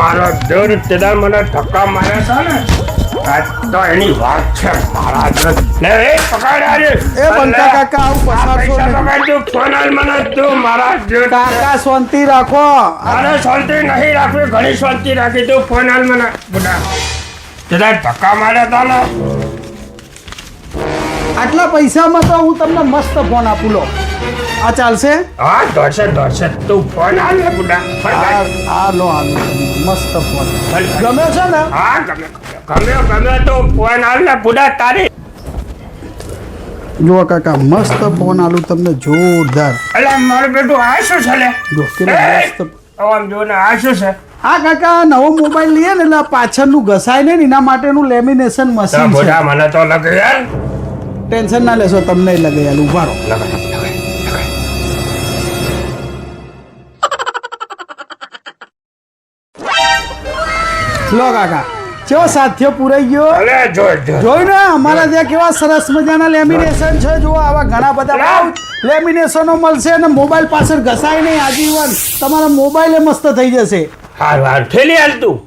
મારો દેવ તેદાર મને ધક્કા માર્યા છે ને આ તો એની વાત છે મારા દેવ લે એ પકડ આજે એ બંકા કાકા આવું પસારશો પૈસા નહીં. પકડ તું ફોન આલ મને તું મારા દેવ કાકા શાંતિ રાખો. અરે શાંતિ નહીં રાખવી ઘણી શાંતિ રાખી તું ફોન આલ મને બુડા તેદાર ધક્કા માર્યા તા ને આટલા પૈસામાં તો હું તમને મસ્ત ફોન આપું લો. આ ચાલશે? હા દોડશે તું ફોન આલ ને બુડા આ લો મસ્ત ફોન ગમે છે ને? હા ગમે તો ફોન આલ ને બુડા તારી જુઓ કાકા મસ્ત ફોન આલું તમને જોરદાર. અલા મારું બેટું આ શું છે લે જો કેટલો મસ્ત. આમ જો ને આ શું છે હા કાકા નવો મોબાઈલ લઈએ ને એટલે આ પાછળનું ઘસાય ને એના માટેનું લેમિનેશન મશીન છે. બુડા મને તો લગે યાર ટેન્શન ના લેશો તમને લગે યાર ઉભા રહો. લો કાકા કેવો સાથીઓ પૂરાઈ ગયો. અલે જો જોઈ ને અમારા ત્યાં કેવા સરસ મજાના લેમિનેશન છે. જો આવા ઘણા બધા લેમિનેશનો મળશે અને મોબાઈલ પાછળ ઘસાય નહીં આજીવન તમારા મોબાઈલ મસ્ત થઈ જશે. હાર ઠેલી હાલ તું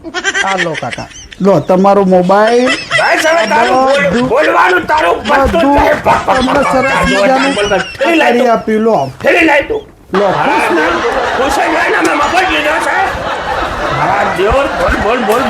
આ લો કાકા લો તમારો મોબાઈલ ભાઈ હવે તારું બોલવાનું તારું પત્તું બધું નહીં. તમને સરસ મજાનું ઠેલી લાઈ કરી આપી લો. ઠેલી લાઈ તું લો ખુશ ને? ખુશ થઈ જાય ને મેં મફત લીધો છે હા દેવ બોલ